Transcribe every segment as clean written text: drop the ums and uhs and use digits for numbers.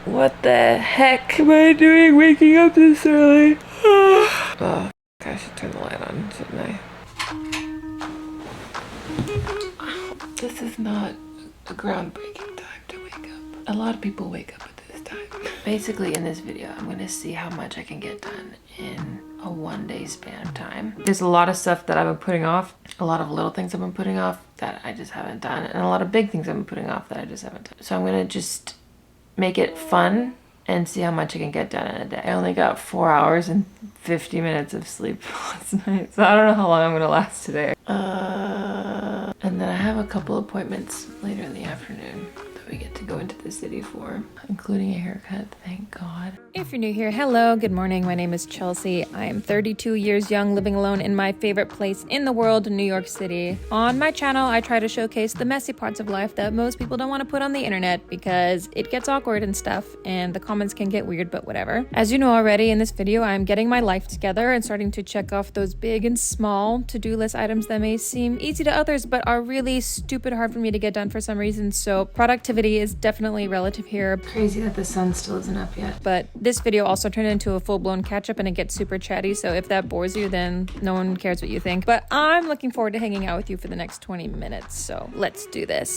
What the heck am I doing waking up this early? Oh, I should turn the light on, shouldn't I? This is not a groundbreaking time to wake up. A lot of people wake up at this time. Basically, in this video, I'm gonna see how much I can get done in a 1-day span of time. There's a lot of stuff that I've been putting off, a lot of little things I've been putting off that I just haven't done, and a lot of big things I've been putting off that I just haven't done. So I'm gonna just make it fun and see how much I can get done in a day. I only got 4 hours and 50 minutes of sleep last night, so I don't know how long I'm gonna last today. And then I have a couple appointments later in the afternoon that we get to go into the city for, including a haircut, thank God. If you're new here, hello, good morning. My name is Chelsea. I am 32 years young, living alone in my favorite place in the world, New York City. On my channel, I try to showcase the messy parts of life that most people don't want to put on the internet because it gets awkward and stuff, and the comments can get weird, but whatever. As you know already, in this video, I'm getting my life together and starting to check off those big and small to-do list items that may seem easy to others, but are really stupid hard for me to get done for some reason. So productivity is definitely relative here. Crazy that the sun still isn't up yet. But this video also turned into a full-blown catch-up and it gets super chatty, so if that bores you, then no one cares what you think. But I'm looking forward to hanging out with you for the next 20 minutes, so let's do this.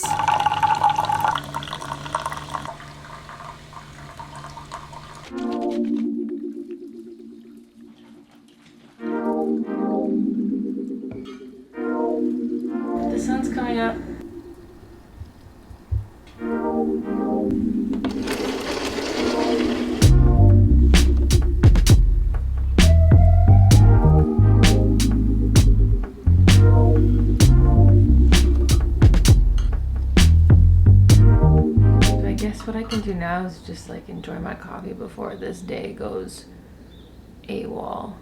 The sun's coming up. I guess what I can do now is just like enjoy my coffee before this day goes AWOL.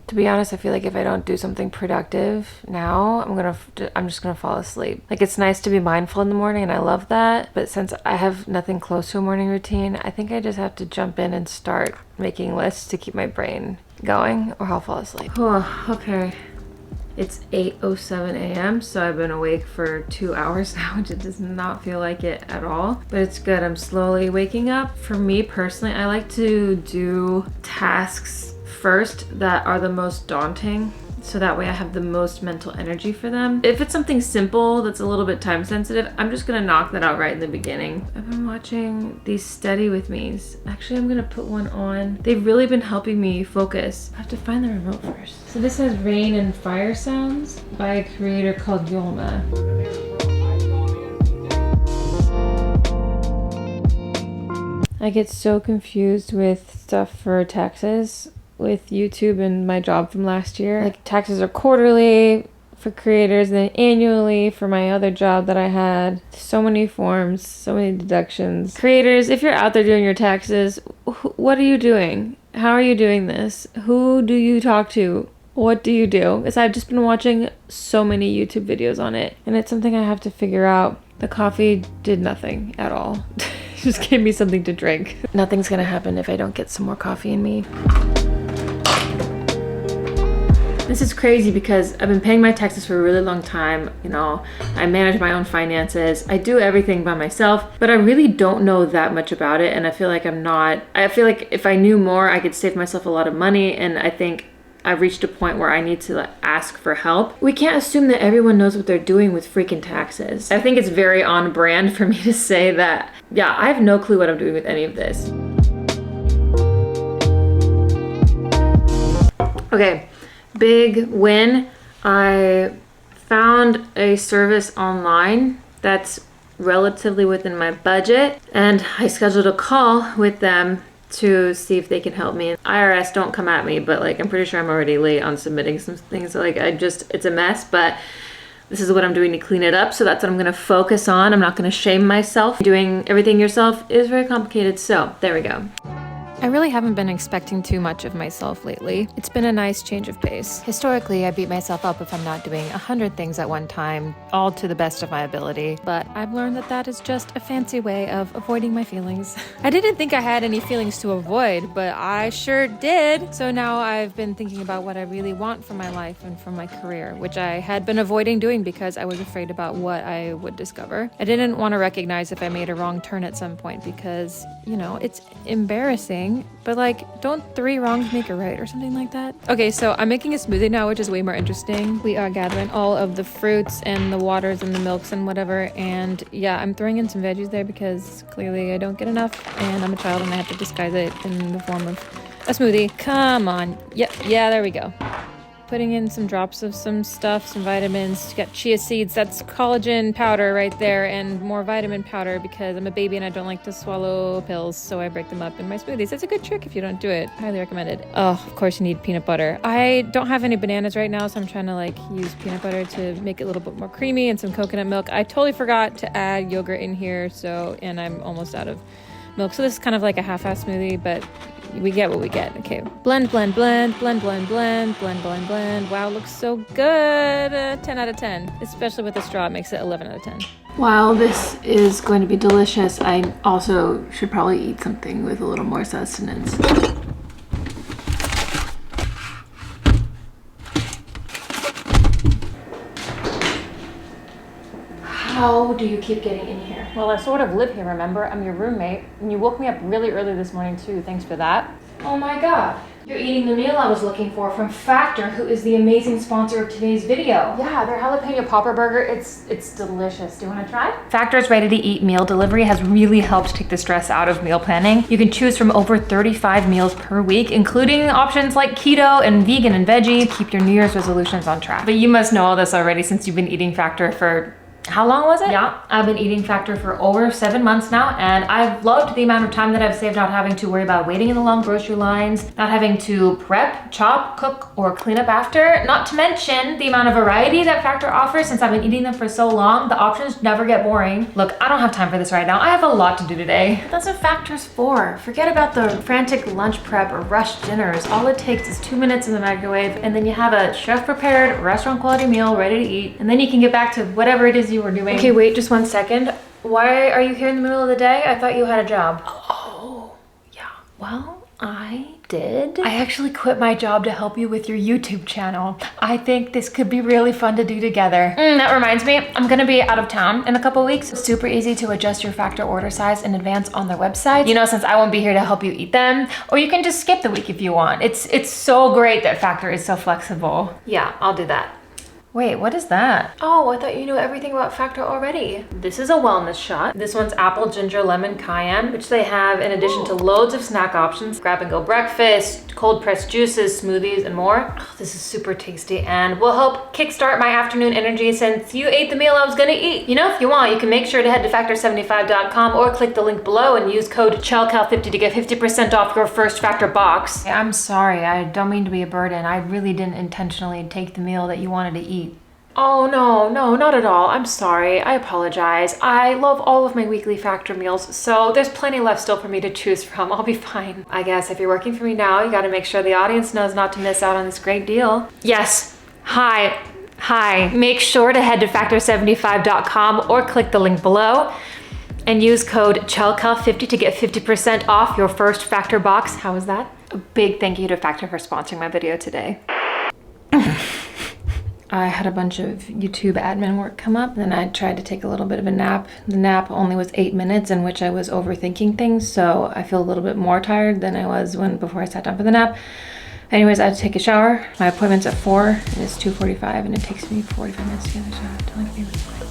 To be honest, I feel like if I don't do something productive now, I'm just gonna fall asleep. Like, it's nice to be mindful in the morning and I love that, but since I have nothing close to a morning routine, I think I just have to jump in and start making lists to keep my brain going or I'll fall asleep. Oh, okay. It's 8:07 a.m. so I've been awake for 2 hours now, which it does not feel like it at all, but it's good. I'm slowly waking up. For me personally, I like to do tasks first that are the most daunting, so that way I have the most mental energy for them. If it's something simple that's a little bit time sensitive, I'm just gonna knock that out right in the beginning. I've been watching these Steady With Me's. Actually, I'm gonna put one on. They've really been helping me focus. I have to find the remote first. So this has rain and fire sounds by a creator called Yolma. I get so confused with stuff for taxes with YouTube and my job from last year. Like, taxes are quarterly for creators and then annually for my other job that I had. So many forms, so many deductions. Creators, if you're out there doing your taxes, what are you doing? How are you doing this? Who do you talk to? What do you do? Because I've just been watching so many YouTube videos on it and it's something I have to figure out. The coffee did nothing at all. Just gave me something to drink. Nothing's gonna happen if I don't get some more coffee in me. This is crazy because I've been paying my taxes for a really long time. You know, I manage my own finances. I do everything by myself, but I really don't know that much about it. And I feel like I feel like if I knew more, I could save myself a lot of money. And I think I've reached a point where I need to ask for help. We can't assume that everyone knows what they're doing with freaking taxes. I think it's very on brand for me to say that, yeah, I have no clue what I'm doing with any of this. Okay, big win. I found a service online that's relatively within my budget and I scheduled a call with them to see if they can help me. IRS, don't come at me, but like, I'm pretty sure I'm already late on submitting some things. So like, it's a mess, but this is what I'm doing to clean it up. So that's what I'm gonna focus on. I'm not gonna shame myself. Doing everything yourself is very complicated. So there we go. I really haven't been expecting too much of myself lately. It's been a nice change of pace. Historically, I beat myself up if I'm not doing 100 things at one time, all to the best of my ability. But I've learned that that is just a fancy way of avoiding my feelings. I didn't think I had any feelings to avoid, but I sure did. So now I've been thinking about what I really want from my life and from my career, which I had been avoiding doing because I was afraid about what I would discover. I didn't want to recognize if I made a wrong turn at some point because, you know, it's embarrassing. But like, don't 3 wrongs make a right or something like that? Okay, so I'm making a smoothie now, which is way more interesting. We are gathering all of the fruits and the waters and the milks and whatever. And yeah, I'm throwing in some veggies there because clearly I don't get enough and I'm a child and I have to disguise it in the form of a smoothie. Come on. Yeah, there we go. Putting in some drops of some stuff, some vitamins. Got chia seeds, that's collagen powder right there, and more vitamin powder because I'm a baby and I don't like to swallow pills, so I break them up in my smoothies. That's a good trick if you don't do it. Highly recommended. Oh, of course you need peanut butter. I don't have any bananas right now, so I'm trying to like use peanut butter to make it a little bit more creamy, and some coconut milk. I totally forgot to add yogurt in here, and I'm almost out of milk. So this is kind of like a half-ass smoothie, but we get what we get. Okay, blend, blend, blend, blend, blend, blend, blend, blend, blend. Wow, looks so good. 10 out of 10. Especially with the straw, it makes it 11 out of 10. While this is going to be delicious, I also should probably eat something with a little more sustenance. How do you keep getting in here? Well, I sort of live here, remember? I'm your roommate, and you woke me up really early this morning too. Thanks for that. Oh my god. You're eating the meal I was looking for from Factor, who is the amazing sponsor of today's video. Yeah, their jalapeno popper burger, it's delicious. Do you want to try? Factor's ready-to-eat meal delivery has really helped take the stress out of meal planning. You can choose from over 35 meals per week, including options like keto and vegan and veggie. Keep your New Year's resolutions on track. But you must know all this already since you've been eating Factor for how long was it? Yeah, I've been eating Factor for over 7 months now, and I've loved the amount of time that I've saved not having to worry about waiting in the long grocery lines, not having to prep, chop, cook, or clean up after. Not to mention the amount of variety that Factor offers. Since I've been eating them for so long, the options never get boring. Look, I don't have time for this right now. I have a lot to do today. That's what Factor's for. Forget about the frantic lunch prep or rushed dinners. All it takes is 2 minutes in the microwave, and then you have a chef-prepared, restaurant-quality meal ready to eat, and then you can get back to whatever it is you were doing. Okay, wait just 1 second. Why are you here in the middle of the day? I thought you had a job. Oh, yeah. Well, I did. I actually quit my job to help you with your YouTube channel. I think this could be really fun to do together. That reminds me, I'm gonna be out of town in a couple weeks. It's super easy to adjust your Factor order size in advance on their website. You know, since I won't be here to help you eat them, or you can just skip the week if you want. It's so great that Factor is so flexible. Yeah, I'll do that. Wait, what is that? Oh, I thought you knew everything about Factor already. This is a wellness shot. This one's apple, ginger, lemon, cayenne, which they have in addition to loads of snack options, grab and go breakfast, cold pressed juices, smoothies, and more. Oh, this is super tasty and will help kickstart my afternoon energy since you ate the meal I was gonna eat. You know, if you want, you can make sure to head to factor75.com or click the link below and use code CHELCAL50 to get 50% off your first Factor box. I'm sorry, I don't mean to be a burden. I really didn't intentionally take the meal that you wanted to eat. Oh, no, not at all. I'm sorry. I apologize. I love all of my weekly Factor meals, so there's plenty left still for me to choose from. I'll be fine. I guess if you're working for me now, you gotta make sure the audience knows not to miss out on this great deal. Yes. Hi. Make sure to head to factor75.com or click the link below and use code CHELCAL50 to get 50% off your first Factor box. How was that? A big thank you to Factor for sponsoring my video today. I had a bunch of YouTube admin work come up, then I tried to take a little bit of a nap. The nap only was 8 minutes in which I was overthinking things, so I feel a little bit more tired than I was before I sat down for the nap. Anyways, I had to take a shower. My appointment's at 4 and it's 2:45 and it takes me 45 minutes to get a shower. Don't like me really quick.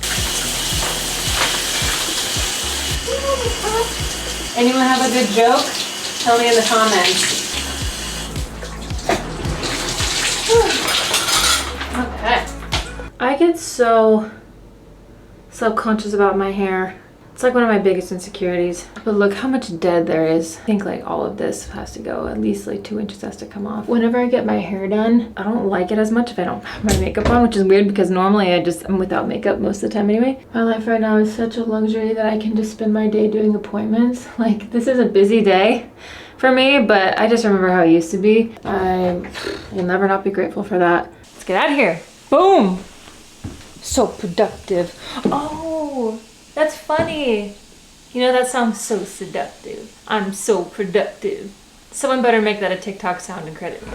Anyone have a good joke? Tell me in the comments. Okay. I get so self-conscious about my hair. It's like one of my biggest insecurities. But look how much dead there is. I think like all of this has to go. At least like 2 inches has to come off. Whenever I get my hair done, I don't like it as much if I don't have my makeup on, which is weird because normally I'm without makeup most of the time anyway. My life right now is such a luxury that I can just spend my day doing appointments. Like, this is a busy day for me, but I just remember how it used to be. I will never not be grateful for that. Let's get out of here. Boom. So productive. Oh, that's funny. You know, that sounds so seductive. I'm so productive. Someone better make that a TikTok sound and credit me.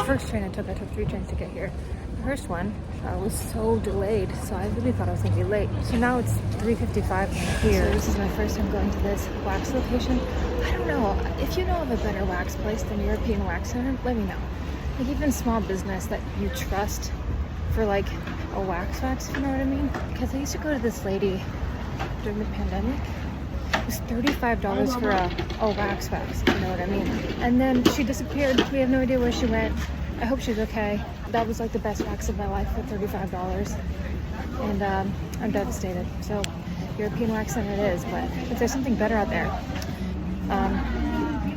First train I took 3 trains to get here. The first one was so delayed, so I really thought I was going to be late. So now it's 3:55 here. So this is my first time going to this wax location. I don't know, if you know of a better wax place than European Wax Center, let me know. Like even small business that you trust for like a wax, if you know what I mean? Because I used to go to this lady during the pandemic. It was $35 for a wax, if you know what I mean. And then she disappeared. We have no idea where she went. I hope she's okay. That was like the best wax of my life for $35. And I'm devastated. So European Wax Center it is, but if there's something better out there,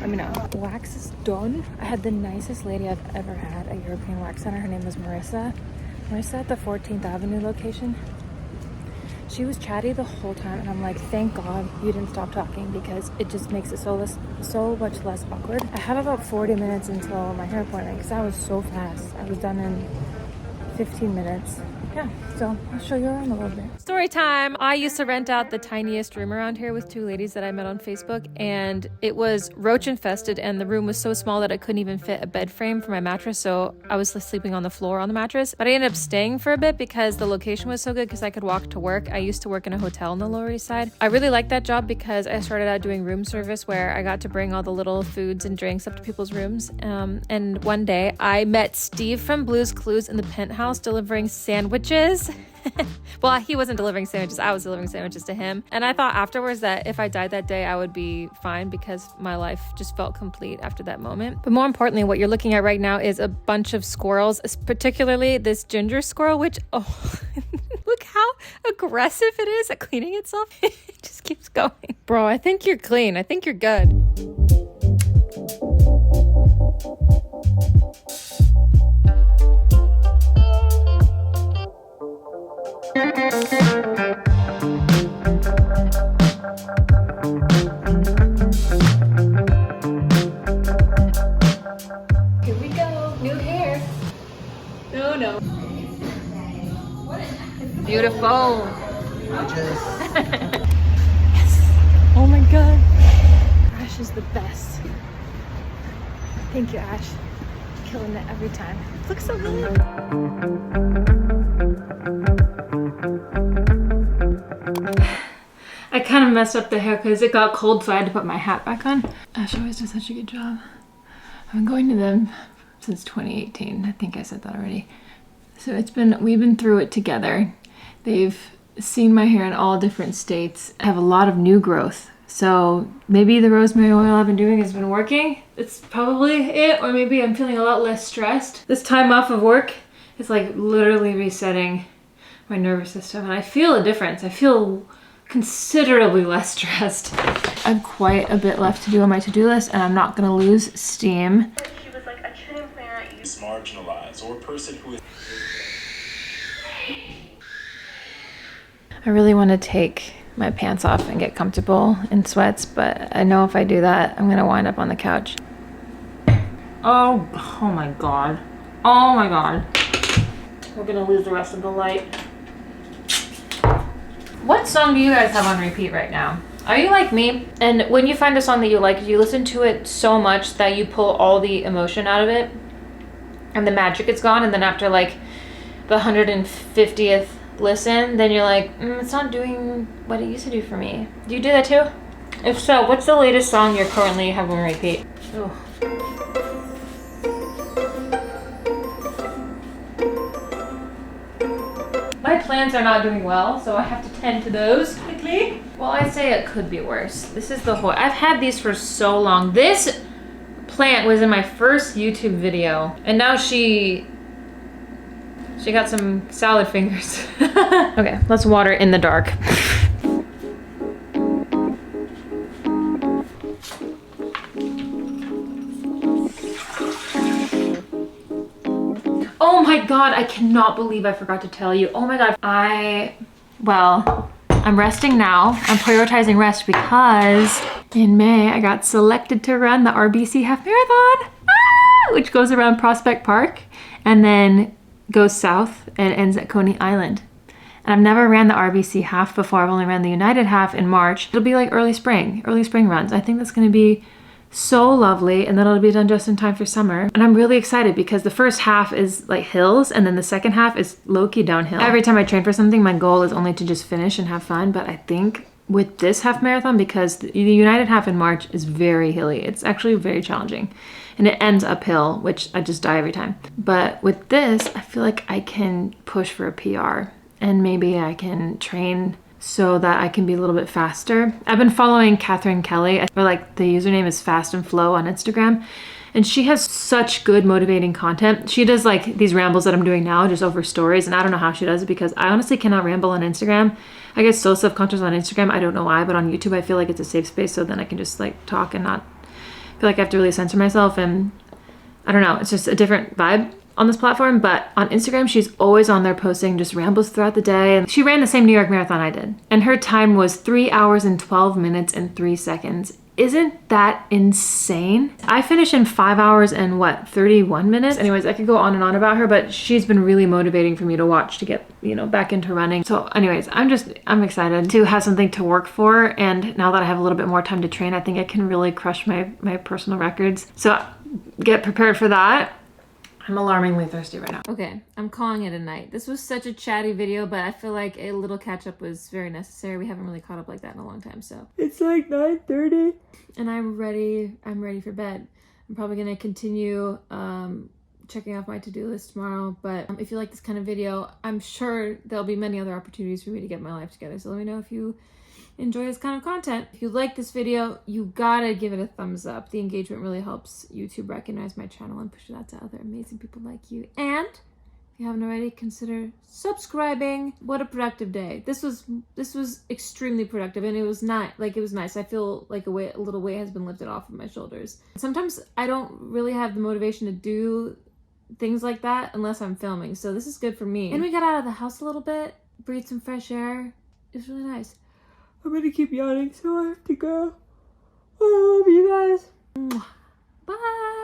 let me know. Wax is done. I had the nicest lady I've ever had at European Wax Center. Her name was Marissa. Marissa at the 14th Avenue location. She was chatty the whole time, and I'm like, thank God you didn't stop talking, because it just makes it so much less awkward. I had about 40 minutes until my hair appointment because that was so fast. I was done in 15 minutes. Yeah, so I'll show you around a little bit. Story time. I used to rent out the tiniest room around here with 2 ladies that I met on Facebook, and it was roach infested, and the room was so small that I couldn't even fit a bed frame for my mattress, so I was sleeping on the floor on the mattress. But I ended up staying for a bit because the location was so good because I could walk to work. I used to work in a hotel on the Lower East Side. I really liked that job because I started out doing room service where I got to bring all the little foods and drinks up to people's rooms. And one day I met Steve from Blue's Clues in the penthouse delivering sandwiches. Well, he wasn't delivering sandwiches. I was delivering sandwiches to him. And I thought afterwards that if I died that day, I would be fine because my life just felt complete after that moment. But more importantly, what you're looking at right now is a bunch of squirrels, particularly this ginger squirrel, which, oh, look how aggressive it is at cleaning itself. It just keeps going. Bro, I think you're clean. I think you're good. Here we go, new hair. No. Beautiful. Yes. Oh my God. Ash is the best. Thank you, Ash. Killing it every time. Looks so good. I kind of messed up the hair because it got cold, so I had to put my hat back on. Ash always does such a good job. I've been going to them since 2018. I think I said that already. So we've been through it together. They've seen my hair in all different states. I have a lot of new growth. So maybe the rosemary oil I've been doing has been working. It's probably it, or maybe I'm feeling a lot less stressed. This time off of work is like literally resetting my nervous system, and I feel a difference. I feel considerably less stressed. I have quite a bit left to do on my to-do list, and I'm not gonna lose steam. She was like a treatment plan is marginalized, or a person who is. I really want to take my pants off and get comfortable in sweats, but I know if I do that, I'm gonna wind up on the couch. Oh my God. Oh my God. We're gonna lose the rest of the light. What song do you guys have on repeat right now? Are you like me? And when you find a song that you like, you listen to it so much that you pull all the emotion out of it and the magic is gone, and then after like the 150th listen, then you're like, it's not doing what it used to do for me. Do you do that too? If so, what's the latest song you currently have on repeat? Ooh. My plants are not doing well, so I have to tend to those. quickly. Well, I'd say it could be worse. This is the whole, I've had these for so long. This plant was in my first YouTube video, and now she got some salad fingers. Okay, let's water in the dark. Oh my God, I cannot believe I forgot to tell you. Oh my God, well, I'm resting now. I'm prioritizing rest because in May I got selected to run the RBC Half Marathon, which goes around Prospect Park and then goes south and ends at Coney Island. And I've never ran the RBC Half before. I've only ran the United Half in March. It'll be like early spring runs. I think that's gonna be so lovely, and then it'll be done just in time for summer. And I'm really excited because the first half is like hills and then the second half is low-key downhill. Every time I train for something, my goal is only to just finish and have fun, but I think with this half marathon, because the United Half in March is very hilly, it's actually very challenging, and it ends uphill, which I just die every time. But with this, I feel like I can push for a PR, and maybe I can train so that I can be a little bit faster. I've been following Catherine Kelly, or like the username is Fast and Flow on Instagram, and she has such good motivating content. She does like these rambles that I'm doing now just over stories, and I don't know how she does it because I honestly cannot ramble on Instagram. I get so self-conscious on Instagram, I don't know why, but on YouTube I feel like it's a safe space, so then I can just like talk and not feel like I have to really censor myself, and I don't know, it's just a different vibe on this platform. But on Instagram, she's always on there posting just rambles throughout the day. And she ran the same New York Marathon I did, and her time was 3 hours and 12 minutes and 3 seconds. Isn't that insane? I finished in 5 hours and 31 minutes? Anyways, I could go on and on about her, but she's been really motivating for me to watch to get, back into running. So anyways, I'm excited to have something to work for. And now that I have a little bit more time to train, I think I can really crush my personal records. So get prepared for that. I'm alarmingly thirsty right now. Okay, I'm calling it a night. This was such a chatty video, but I feel like a little catch up was very necessary. We haven't really caught up like that in a long time, so. It's like 9:30 and I'm ready for bed. I'm probably gonna continue checking off my to-do list tomorrow, but if you like this kind of video, I'm sure there'll be many other opportunities for me to get my life together. So let me know if you enjoy this kind of content. If you like this video, you gotta give it a thumbs up. The engagement really helps YouTube recognize my channel and push it out to other amazing people like you. And if you haven't already, consider subscribing. What a productive day. This was extremely productive, and it was nice. I feel like a little weight has been lifted off of my shoulders. Sometimes I don't really have the motivation to do things like that unless I'm filming, so this is good for me. And we got out of the house a little bit, breathed some fresh air. It was really nice. I'm gonna keep yawning, so I have to go. I love you guys. Bye.